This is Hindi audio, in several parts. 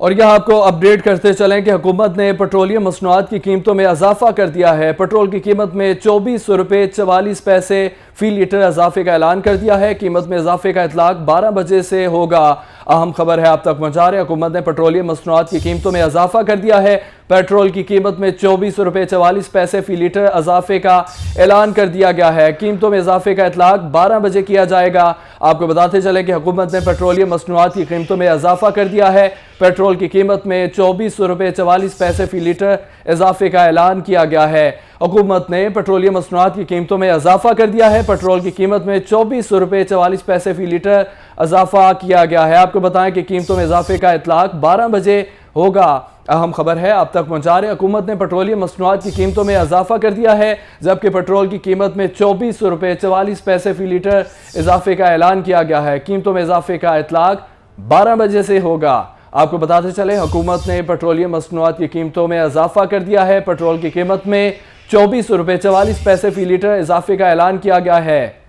और यहाँ आपको अपडेट करते चलें कि हुकूमत ने पेट्रोलियम मसनूआत की कीमतों में इजाफा कर दिया है। पेट्रोल की कीमत में 24 रुपये 44 पैसे फी लीटर इजाफे का ऐलान कर दिया है। कीमत में इजाफे का इतलाक 12 बजे से होगा। अहम खबर है आप तक पहुंचा रहे हैं। हुकूमत ने पेट्रोलियम मसनूआत की कीमतों में इजाफा कर दिया है। पेट्रोल की कीमत में 24 रुपये 44 पैसे फी लीटर इजाफे का ऐलान कर दिया गया है। कीमतों में इजाफे का इतलाक 12 बजे किया जाएगा। आपको बताते चले कि हुकूमत ने पेट्रोलियम मसनूआत की कीमतों में इजाफा कर दिया है। पेट्रोल की कीमत में 24 रुपये 44 पैसे फी लीटर इजाफे का ऐलान किया गया है। हुकूमत ने पेट्रोलियम मसनूआत की कीमतों में इजाफा कर दिया है। पेट्रोल की कीमत में 24 रुपये 44 पैसे फी लीटर इजाफा किया गया है। आपको बताएं कि कीमतों में इजाफे का इतलाक 12 बजे होगा। अहम खबर है आप तक पहुंचा रहे हैं। हुकूमत ने पेट्रोलियम मसनूआत की कीमतों में इजाफा कर दिया है, जबकि पेट्रोल की कीमत में 24 रुपये 44 पैसे फी लीटर इजाफे का ऐलान किया गया है। कीमतों में इजाफे का इतलाक 12 बजे से होगा। आपको बताते चले हुकूमत ने पेट्रोलियम मसनूआत की कीमतों में इजाफा कर दिया है। पेट्रोल की कीमत में 24 रुपये 44 पैसे फी लीटर इजाफे का ऐलान किया गया है।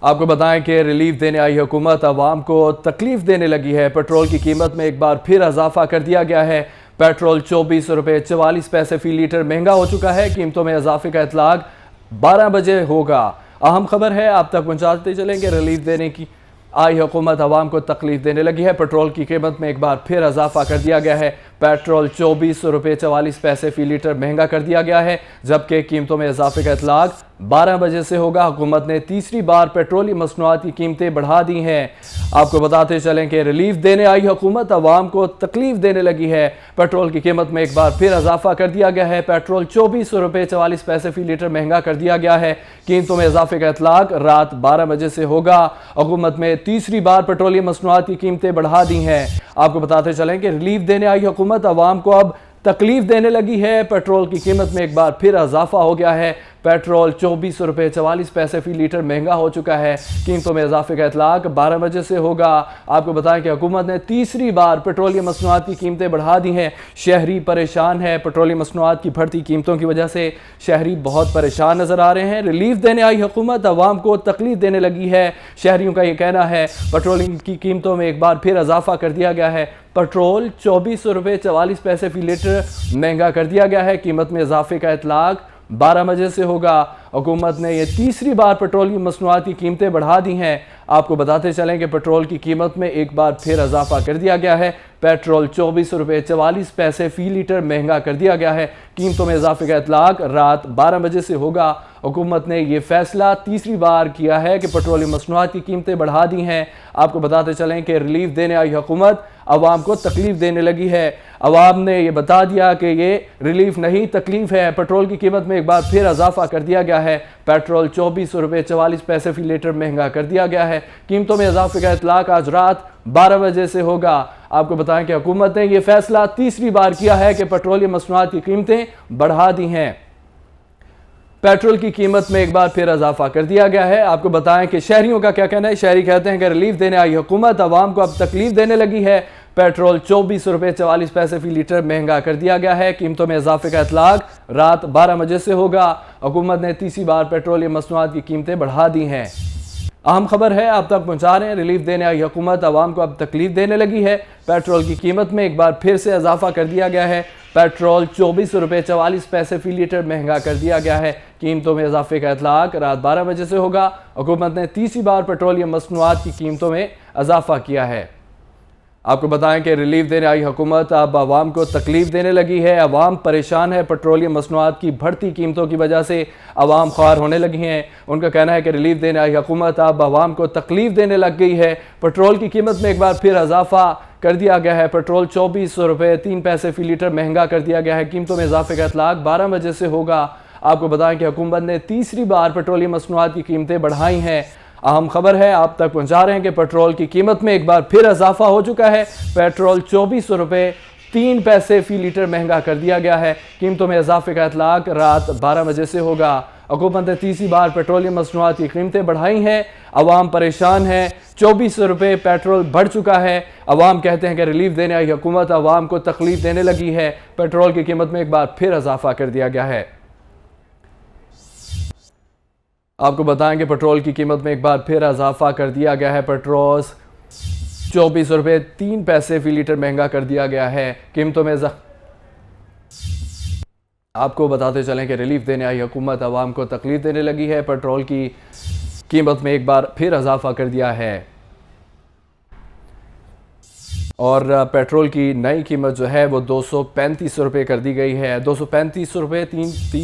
आपको बताएं कि रिलीफ देने आई हुकूमत अवाम को तकलीफ देने लगी है। पेट्रोल की कीमत में एक बार फिर इजाफा कर दिया गया है। पेट्रोल 24 रुपये 44 पैसे फी लीटर महंगा हो चुका है। कीमतों में इजाफे का इतलाक 12 बजे होगा। अहम खबर है आप तक पहुंचाते चलेंगे। रिलीफ देने की आई हुकूमत अवाम को तकलीफ देने लगी है। पेट्रोल की कीमत में एक बार फिर इजाफा कर दिया गया है। पेट्रोल 24 रुपये 44 पैसे फी लीटर महंगा कर दिया गया है, जबकि कीमतों में इजाफे का इतलाक 12 बजे से होगा। हुकूमत ने तीसरी बार पेट्रोलियम मसनूआत की कीमतें बढ़ा दी हैं। आपको बताते चलें कि रिलीफ देने आई हुकूमत अवाम को तकलीफ देने लगी है। पेट्रोल की कीमत में एक बार फिर इजाफा कर दिया गया है। पेट्रोल 24 रुपये 44 पैसे फी लीटर महंगा कर दिया गया है। कीमतों में इजाफे का इतलाक रात 12 बजे से होगा। हुकूमत में तीसरी बार पेट्रोलियम मसनूआत की कीमतें बढ़ा दी हैं। आपको बताते चलें कि रिलीफ देने आई हुकूमत अवाम को अब तकलीफ देने लगी है। पेट्रोल की कीमत में एक बार फिर इजाफा हो गया है। पेट्रोल 24 रुपये 44 पैसे फी लीटर महंगा हो चुका है। कीमतों में इजाफे का इतलाक 12 बजे से होगा। आपको बताएं कि हुकूमत ने तीसरी बार पेट्रोलियम मसनूआत की कीमतें बढ़ा दी हैं। शहरी परेशान है। पेट्रोलियम मसनूआत की बढ़ती कीमतों की वजह से शहरी बहुत परेशान नजर आ रहे हैं। रिलीफ देने आई हुकूमत अवाम को तकलीफ देने लगी है। शहरियों का ये कहना है पेट्रोलियम की कीमतों में एक बार फिर इजाफा कर दिया गया है। पेट्रोल 24 रुपये 44 पैसे फी लीटर महंगा कर दिया गया है। कीमत में इजाफे का इतलाक 12 बजे से होगा। हुकूमत ने यह तीसरी बार पेट्रोलियम मसनूआत की कीमतें बढ़ा दी हैं। आपको बताते चलें कि पेट्रोल की कीमत में एक बार फिर इजाफा कर दिया गया है। पेट्रोल 24 रुपये 44 पैसे फी लीटर महंगा कर दिया गया है। कीमतों में इजाफे का इतलाक रात 12 बजे से होगा। हुकूमत ने यह फैसला तीसरी बार किया है कि पेट्रोलियम मसनूआत की कीमतें बढ़ा दी हैं। आपको बताते चलें कि रिलीफ देने आई हुकूमत अवाम को तकलीफ देने लगी है। अवाम ने यह बता दिया कि ये रिलीफ नहीं तकलीफ है। पेट्रोल की कीमत में एक बार फिर इजाफा कर दिया गया है। पेट्रोल 24 रुपये 44 पैसे फी लीटर महंगा कर दिया गया है। कीमतों में इजाफे का इतलाक आज रात 12 बजे से होगा। आपको बताएं कि हुकूमत ने यह फैसला तीसरी बार किया है कि पेट्रोलियम मसनूआत की कीमतें बढ़ा दी हैं। पेट्रोल की कीमत में एक बार फिर इजाफा कर दिया गया है। आपको बताएं कि शहरियों का क्या कहना है। शहरी कहते हैं कि रिलीफ देने आई हुकूमत अवाम को अब तकलीफ देने लगी है। पेट्रोल 24 रुपये 44 पैसे फी लीटर महंगा कर दिया गया है। कीमतों में इजाफे का इतलाक रात 12 बजे से होगा। हुकूमत ने तीसरी बार पेट्रोलियम मसनूआत की कीमतें बढ़ा दी हैं। अहम खबर है आप तक पहुंचा रहे हैं। रिलीफ देने आई हुकूमत अवाम को अब तकलीफ देने लगी है। पेट्रोल की कीमत में एक बार फिर से इजाफा कर दिया गया है। पेट्रोल 24 रुपये 44 पैसे फी लीटर महंगा कर दिया गया है। कीमतों में इजाफे का इतलाक रात 12 बजे से होगा। हुकूमत ने तीसरी बार पेट्रोलियम मसनूआत की कीमतों में इजाफा किया है। आपको बताएं कि रिलीफ देने आई हुकूमत अब आवाम को तकलीफ देने लगी है। आवाम परेशान है। पेट्रोलियम मसनूआत की बढ़ती कीमतों की वजह से आवाम ख्वार होने लगी हैं। उनका कहना है कि रिलीफ देने आई हुकूमत अब आवाम को तकलीफ देने लग गई है। पेट्रोल की कीमत में एक बार फिर इजाफा कर दिया गया है। पेट्रोल 24 रुपये 3 पैसे फी लीटर महंगा कर दिया गया है। कीमतों में इजाफे का इतलाक 12 बजे से होगा। आपको बताएं कि हुकूमत ने तीसरी बार पेट्रोलियम मसनूआत की कीमतें बढ़ाई हैं। अहम खबर है आप तक पहुंचा रहे हैं कि पेट्रोल की कीमत में एक बार फिर इजाफा हो चुका है। पेट्रोल 24 रुपये 3 पैसे फी लीटर महंगा कर दिया गया है। कीमतों में इजाफे का इतलाक रात 12 बजे से होगा। हुकूमत ने तीसरी बार पेट्रोलियम मसनूआत की कीमतें बढ़ाई हैं। अवाम परेशान है। 24 रुपये पेट्रोल बढ़ चुका है। अवाम कहते हैं कि रिलीफ देने आई हुकूमत अवाम को तकलीफ देने लगी है। पेट्रोल की कीमत में एक बार फिर इजाफा कर दिया गया है। आपको बताएं कि पेट्रोल की कीमत में एक बार फिर इजाफा कर दिया गया है। पेट्रोल 24 रुपये 3 पैसे फी लीटर महंगा कर दिया गया है। कीमतों में आपको बताते चलें कि रिलीफ देने आई हुकूमत आवाम को तकलीफ देने लगी है। पेट्रोल की कीमत में एक बार फिर इजाफा कर दिया है और पेट्रोल की नई कीमत जो है वो 235 रुपये कर दी गई है। 235 रुपये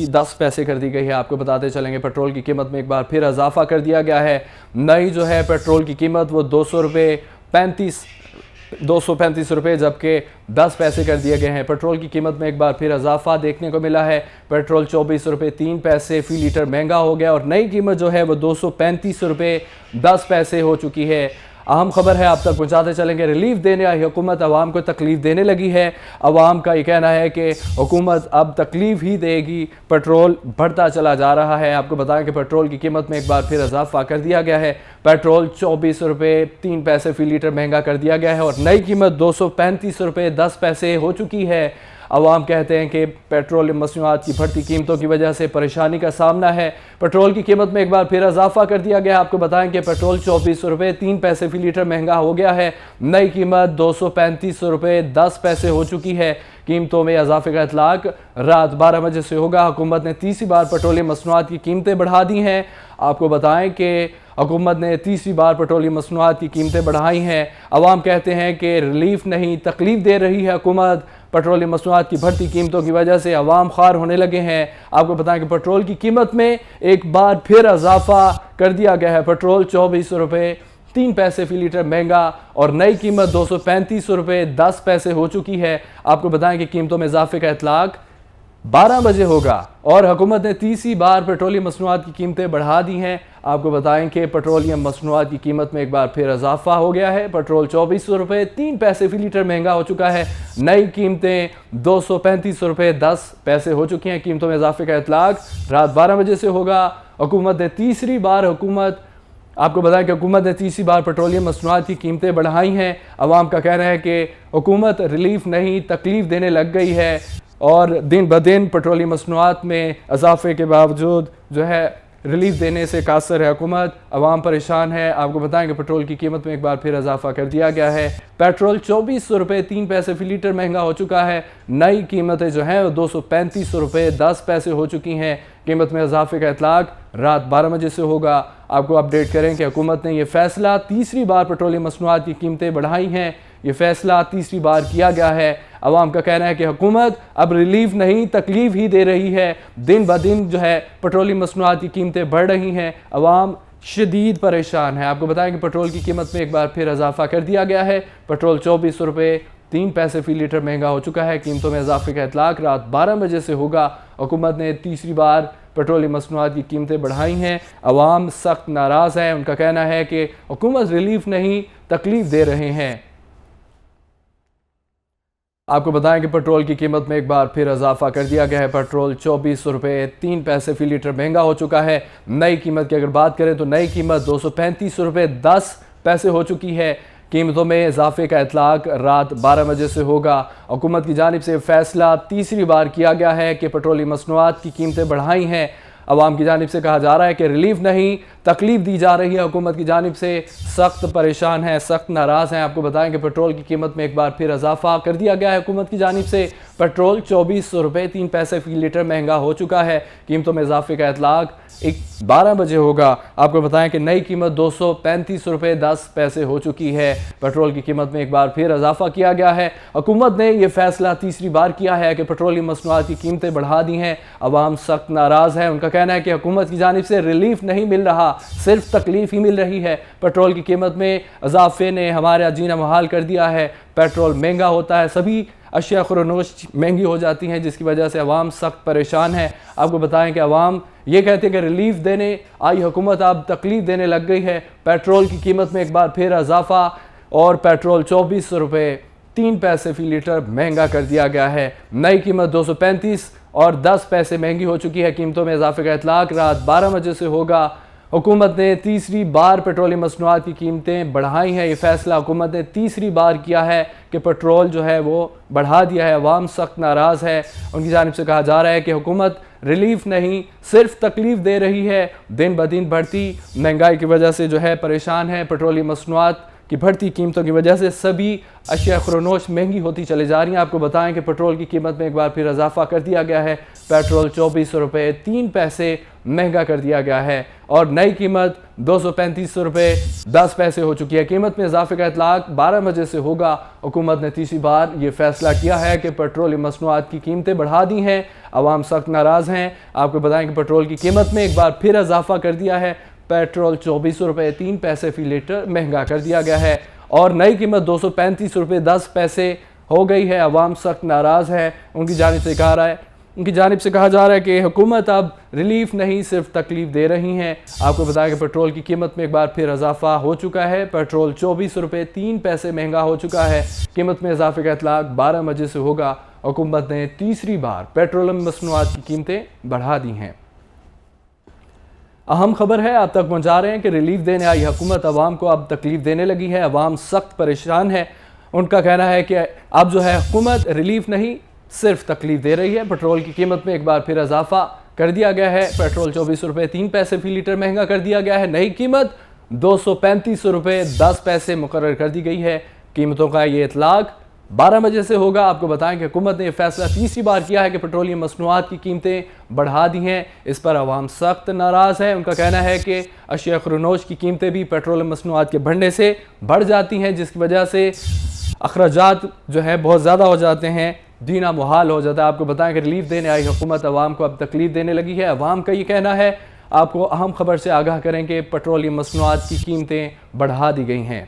10 पैसे कर दी गई है। आपको बताते चलेंगे पेट्रोल की कीमत में एक बार फिर इजाफा कर दिया गया है। नई जो है पेट्रोल की कीमत वो 235 रुपये जबकि 10 पैसे कर दिए गए हैं। पेट्रोल की कीमत में एक बार फिर इजाफा देखने को मिला है। पेट्रोल 24 रुपये 3 पैसे फ़ी लीटर महंगा हो गया और नई कीमत जो है वो 235 रुपये 10 पैसे हो चुकी है। अहम खबर है आप तक पहुँचाते चलेंगे। रिलीफ देने आई हुकूमत आवाम को तकलीफ़ देने लगी है। आवाम का ये कहना है कि हुकूमत अब तकलीफ़ ही देगी, पेट्रोल बढ़ता चला जा रहा है। आपको बताएं कि पेट्रोल की कीमत में एक बार फिर इजाफा कर दिया गया है। पेट्रोल 24 रुपये 3 पैसे फ़ी लीटर महंगा कर दिया गया है और नई कीमत 235 रुपये 10 पैसे हो चुकी है। अवाम कहते हैं कि पेट्रोलियम मसनूआत की बढ़ती कीमतों की वजह से परेशानी का सामना है। पेट्रोल की कीमत में एक बार फिर इजाफा कर दिया गया है। आपको बताएं कि पेट्रोल 24 रुपये 3 पैसे फी लीटर महंगा हो गया है। नई कीमत 235 रुपये 10 पैसे हो चुकी है। कीमतों में इजाफे का इतलाक रात 12 बजे से होगा। हुकूमत ने तीसरी बार पेट्रोलियम मसनूआत की कीमतें बढ़ा दी हैं। आपको बताएं कि हुकूमत ने तीसरी बार पेट्रोलियम मसनूआत की कीमतें बढ़ाई हैं। अवाम कहते हैं कि रिलीफ नहीं तकलीफ दे रही है हुकूमत। पेट्रोलियम मसनूआत की बढ़ती कीमतों की वजह से अवाम ख्वार होने लगे हैं। आपको बताएं कि पेट्रोल की कीमत में एक बार फिर इजाफा कर दिया गया है। पेट्रोल 24 रुपये 3 पैसे फी लीटर महंगा और नई कीमत 235 रुपये 10 पैसे हो चुकी है। आपको बताएं कि कीमतों में इजाफे का इतलाक 12 बजे होगा और हुकूमत ने तीसरी बार पेट्रोलियम मसनूआत की कीमतें बढ़ा दी हैं। आपको बताएं कि पेट्रोलियम मसनूआत की कीमत में एक बार फिर इजाफा हो गया है। पेट्रोल 24 रुपये 3 पैसे फी लीटर महंगा हो चुका है। नई कीमतें 235 रुपये 10 पैसे हो चुकी हैं। कीमतों में इजाफे का इतलाक रात 12 बजे से होगा। हुकूमत ने तीसरी बार आपको बताएं कि हुकूमत ने तीसरी बार पेट्रोलियम मसनूआत की कीमतें बढ़ाई हैं। अवाम का कहना है कि हुकूमत रिलीफ नहीं तकलीफ देने लग गई है और दिन ब दिन पेट्रोलियम मसनूआत में इजाफे के बावजूद जो है रिलीफ देने से कासर है हुकूमत। अवाम परेशान है। आपको बताएं कि पेट्रोल की कीमत में एक बार फिर इजाफा कर दिया गया है। पेट्रोल 24 रुपये 3 पैसे फी लीटर महंगा हो चुका है। नई कीमतें जो हैं वो 235 रुपये 10 पैसे हो चुकी हैं। कीमत में इजाफे का इतलाक रात 12 बजे से होगा। आपको अपडेट करें कि हुकूमत ने यह फैसला तीसरी बार पेट्रोलियम मसनूआत की कीमतें बढ़ाई हैं। ये फैसला तीसरी बार किया गया है। अवाम का कहना है कि हुकूमत अब रिलीफ नहीं तकलीफ ही दे रही है। दिन ब दिन जो है पेट्रोलियम मसनूआत की कीमतें बढ़ रही हैं। अवाम शदीद परेशान है। आपको बताएं कि पेट्रोल की कीमत में एक बार फिर इजाफा कर दिया गया है। पेट्रोल 24 रुपये 3 पैसे फी लीटर महंगा हो चुका है। कीमतों में इजाफे का इतलाक रात 12 बजे से होगा। हुकूमत ने तीसरी बार पेट्रोलियम मसनूआत की कीमतें बढ़ाई हैं। अवाम सख्त नाराज़ है। उनका कहना है कि हुकूमत रिलीफ नहीं तकलीफ दे रहे हैं। आपको बताएं कि पेट्रोल की कीमत में एक बार फिर इजाफा कर दिया गया है। पेट्रोल 24 रुपये 3 पैसे फी लीटर महंगा हो चुका है। नई कीमत की अगर बात करें तो नई कीमत 235 रुपये 10 पैसे हो चुकी है। कीमतों में इजाफे का इतलाक रात 12 बजे से होगा। हुकूमत की जानिब से फैसला तीसरी बार किया गया है कि पेट्रोलियम मसनूआत की कीमतें बढ़ाई हैं। अवाम की जानिब से कहा जा रहा है कि रिलीफ नहीं तकलीफ दी जा रही है। हुकूमत की जानिब से सख्त परेशान है, सख्त नाराज़ हैं। आपको बताएं कि पेट्रोल की कीमत में एक बार फिर इजाफा कर दिया गया है हुकूमत की जानिब से। पेट्रोल 24 रुपये 3 पैसे फी लीटर महंगा हो चुका है। कीमतों में इजाफे का इतलाक 12 बजे होगा। आपको बताएं कि नई कीमत 235 रुपये 10 पैसे हो चुकी है। पेट्रोल की कीमत में एक बार फिर इजाफा किया गया है। हुकूमत ने यह फैसला तीसरी बार किया है कि पेट्रोलियम मसनूआत की कीमतें बढ़ा दी हैं। अवाम सख्त नाराज़ है। उनका कहना है कि हुकूमत की जानिब से रिलीफ नहीं मिल रहा, सिर्फ तकलीफ ही मिल रही है। पेट्रोल की कीमत में इजाफे ने हमारा जीना मुहाल कर दिया है। पेट्रोल महंगा होता है, सभी अशिया खुरनोश महंगी हो जाती हैं, जिसकी वजह से अवाम सख्त परेशान है। आपको बताएं कि अवाम ये कहते हैं कि रिलीफ देने आई हुकूमत अब तकलीफ देने लग गई है। पेट्रोल की कीमत में एक बार फिर इजाफा और पेट्रोल 24 रुपये 3 पैसे फी लीटर महंगा कर दिया गया है। नई कीमत 235 और 10 पैसे महंगी हो चुकी है। कीमतों में इजाफे का इतलाक रात 12 बजे से होगा। हुकूमत ने तीसरी बार पेट्रोलियम मसनूआत की कीमतें बढ़ाई हैं। ये फैसला हुकूमत ने तीसरी बार किया है कि पेट्रोल जो है वो बढ़ा दिया है। अवाम सख्त नाराज़ है। उनकी जानिब से कहा जा रहा है कि हुकूमत रिलीफ नहीं सिर्फ तकलीफ दे रही है। दिन ब दिन बढ़ती महंगाई की वजह से जो है परेशान है। पेट्रोलियम मसनूआत की बढ़ती कीमतों की वजह से सभी अशिया खुरनोश महंगी होती चली जा रही हैं। आपको बताएं कि पेट्रोल की कीमत में एक बार फिर इजाफा कर दिया गया है। पेट्रोल 24 रुपये 3 पैसे महंगा कर दिया गया है और नई कीमत 235 रुपये 10 पैसे हो चुकी है। कीमत में इजाफे का इतलाक 12 बजे से होगा। हुकूमत ने तीसरी बार ये फैसला किया है कि पेट्रोलियम मसनूआत की कीमतें बढ़ा दी हैं। अवाम सख्त नाराज़ हैं। आपको बताएं कि पेट्रोल की कीमत में एक बार फिर इजाफा कर दिया है। पेट्रोल 24 रुपये 3 पैसे फ़ी लीटर महंगा कर दिया गया है और नई कीमत 235 रुपये 10 पैसे हो गई है। अवाम सख्त नाराज़ है। उनकी जानिब से कहा जा रहा है कि हुकूमत अब रिलीफ नहीं सिर्फ तकलीफ दे रही हैं। आपको बताया कि पेट्रोल की कीमत में एक बार फिर इजाफा हो चुका है। पेट्रोल 24 रुपये 3 पैसे महंगा हो चुका है। कीमत में इजाफे का इतलाक 12 बजे से होगा। हुकूमत ने तीसरी बार पेट्रोलियम मसनूआत की कीमतें बढ़ा दी हैं। अहम खबर है आप तक पहुंचा रहे हैं कि रिलीफ देने आई हुकूमत अवाम को अब तकलीफ देने लगी है। अवाम सख्त परेशान है। उनका कहना है कि अब जो है हुकूमत रिलीफ नहीं सिर्फ तकलीफ दे रही है। पेट्रोल की कीमत में एक बार फिर इजाफा कर दिया गया है। पेट्रोल 24 रुपये 3 पैसे फ़ी लीटर महंगा कर दिया गया है। नई कीमत 235 रुपये 10 पैसे मुकर्रर कर दी गई है। कीमतों का ये इतलाक 12 बजे से होगा। आपको बताएं कि हुकूमत ने यह फैसला तीसरी बार किया है कि पेट्रोलियम मसनूआत की कीमतें बढ़ा दी हैं। इस पर आवाम सख्त नाराज़ है। उनका कहना है कि अशिया खुरनोश की कीमतें भी पेट्रोलियम मसनूआत के बढ़ने से बढ़ जाती हैं, जिसकी वजह से अखराजात जो है बहुत ज़्यादा हो जाते हैं, जीना मुहाल हो जाता है। आपको बताएं कि रिलीफ देने आई हुकूमत अवाम को अब तकलीफ देने लगी है। अवाम का ये कहना है। आपको अहम खबर से आगाह करें कि पेट्रोलियम मसनूआत की कीमतें बढ़ा दी गई हैं।